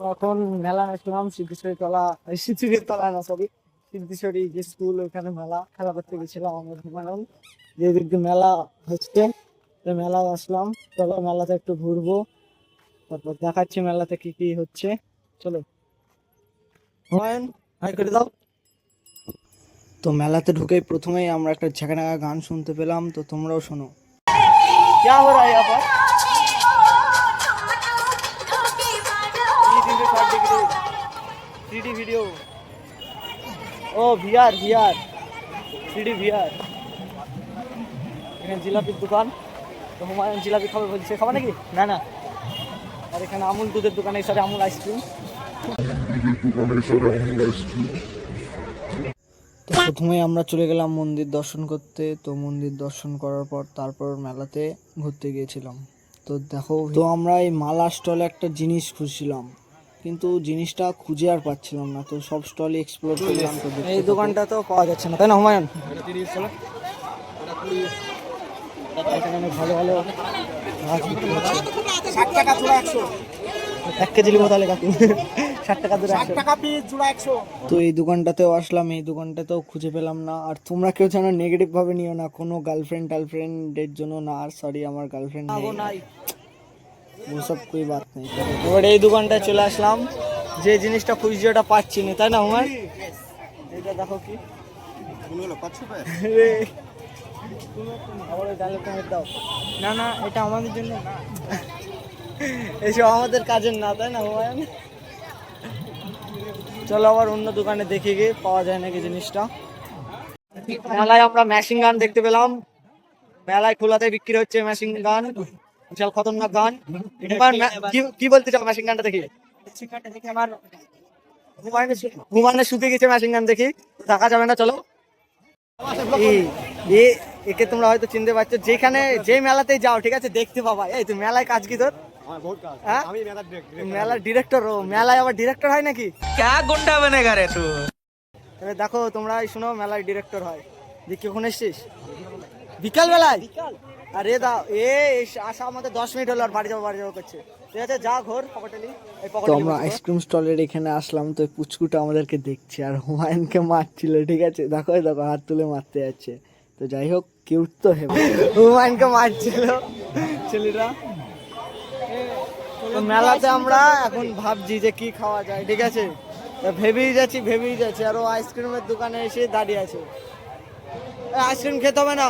এখন মেলা আসলাম সিদ্ধেশ্বরী তলা, সিদ্ধেশ্বরীর তলা না সরি, সিদ্ধেশ্বরী যে স্কুল ওইখানে মেলা খেলা করতে গেছিলাম আমরা হুমায়ুন। যে দিক দিয়ে মেলা হচ্ছে, তো মেলা আসলাম। চলো মেলাতে একটু ঘুরবো, তারপর দেখাচ্ছি মেলাতে কি কি হচ্ছে। চলো হুমায়ুন, হাই করে দাও। তো মেলাতে ঢুকেই প্রথমেই আমরা একটা ঝাঁকানাকা গান শুনতে পেলাম, তো তোমরাও শোনো। क्या हो रहा है यहाँ पर? 3D वीडियो, ও ভিআর ভিআর 3D ভিআর। এখানে জিলাপির দোকান, তো হুমায়ুন জিলাপি খাবে বলছে, খাবে নাকি? না না। আর এখানে আমুল দুধের দোকান, এই সাথে আমুল আইসক্রিম। তো প্রথমে আমরা চলে গেলাম মন্দির দর্শন করতে। তো মন্দির দর্শন করার পর তারপর মেলাতে ঘুরতে গিয়েছিলাম। তো দেখো, তো আমরা এই মালা স্টলে একটা জিনিস খুঁজছিলাম, কিন্তু জিনিসটা খুঁজে আর পাচ্ছিলাম না। তো সব স্টলে এক্সপ্লোর করলাম, তো এই দোকানটা তো পাওয়া যাচ্ছে না, তাই না হুমায়ুন? এখানে অনেক ভালো ভালো মাছ বিক্রি হচ্ছে। 60 টাকা জোড়া 100, 1 কেজি লিবো তাহলে কাকু? 60 টাকা ধরে 60 টাকা পিস জোড়া 100। তো এই দোকানটাতেও আসলাম, এই দোকানটাতেও খুঁজে পেলাম না। আর তোমরা কেউ যেন নেগেটিভ ভাবে নিও না, কোনো গার্লফ্রেন্ডের জন্য না। আর সরি, আমার গার্লফ্রেন্ড নেই, ওসব কোই বাত নেই। এবার এই দোকানটায় চলে আসলাম, যে জিনিসটা খুঁজছি ওটা পাচ্ছি না, তাই না হুমায়ুন? এটা দেখো কি রে, আবার ওই ডালে কমেন্ট দাও। না না, এটা আমাদের জন্য না, এসব আমাদের কাজের না, তাই না হুমায়ুন? চলো আবার অন্য দোকানে দেখে গিয়ে পাওয়া যায় নাকি জিনিসটা। মেলায় আমরা মেশিন গান দেখতে পেলাম, মেলায় খোলাতে বিক্রি হচ্ছে মেশিন গান, বিশাল খতরনাক গান। কি বলতে চাও মেশিন গানটা দেখি? আমার হুমায়ুনের শুতে গেছে মেশিন গান দেখি, থাকা যাবে না। চলো, একে তোমরা হয়তো চিনতে পারছো, যেখানে যে মেলাতেই যাও ঠিক আছে দেখতে পাবা। এই তুই মেলায় কাজ কি তোর? হ্যাঁ, মেলার ডিরেক্টর। ও মেলায় আবার ডিরেক্টর হয় নাকি? क्या गुंडा बनेगा रे तू? এবার দেখো তোমরা শোনো, মেলায় ডিরেক্টর হয়। দেখি কখন এসছিস? বিকাল বেলায়? আরে দা আসা আমাদের 10 মিনিট হলো, আর বাড়ি যাবো করছে। ঠিক আছে, যা ঘোর পকেটেলি। তো আমরা আইসক্রিম স্টলের এখানে আসলাম, তো পুচকুটা আমাদেরকে দেখছে আর হুমায়ুনকে মারছিল। ঠিক আছে, দেখো দেখো হাত তুলে মারতে যাচ্ছে। তো যাই হোক, কিউট তো হেবে, হুমায়ুনকে মারছিল ছেলেরা। তো মেলাতে আমরা এখন ভাবছি যে কি খাওয়া যায়, ঠিক আছে? ভেবেই যাচ্ছি আর ও আইসক্রিমের দোকানে এসে দাঁড়িয়ে আছে। আইসক্রিম খেতে হবে না,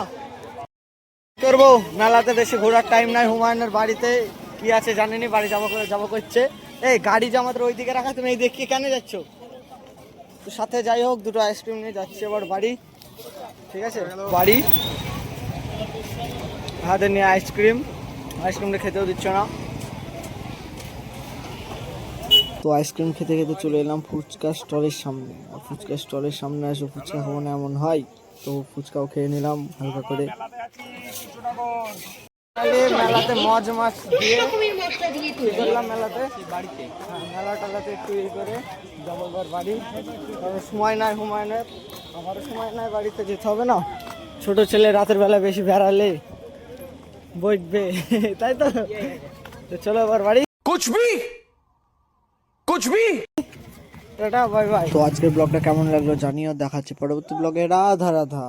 করবো। মেলাতে বেশি ঘোরার টাইম নাই। হুমায়ুনের বাড়িতে কি আছে জানিনি, বাড়ি যাবো করছে। এই গাড়ি যে আমাদের ওইদিকে রাখা, তুমি এই দেখি কেন যাচ্ছ? তো সাথে যাই হোক, দুটো আইসক্রিম নিয়ে যাচ্ছি এবার বাড়ি। ঠিক আছে, বাড়ি হাতে নিয়ে আইসক্রিমটা খেতেও দিচ্ছ না। তো আইসক্রিম খেতে খেতে চলে এলাম ফুচকা স্টলের সামনে। ফুচকা স্টলের সামনে আসে ফুচকা খাবো না এমন হয়, তো ফুচকাও খেয়ে নিলাম হালকা করে। মেলাতে মজ মাছ দিয়ে করলাম, মেলাতে মেলাটালাতে একটু করে জবলবার বাড়ি। সময় নাই হুমায়ুনের, আমারও সময় নাই, বাড়িতে যেতে হবে না। ছোট ছেলে রাতের বেলা বেশি বেড়ালে বইবে, তাই তো। চলো এবার বাড়ি। कुछ भी টাটা বাই বাই। তো আজকের ব্লগটা কেমন লাগলো জানিও, দেখাচ্ছি পরবর্তী ব্লগে। রাধা রাধা।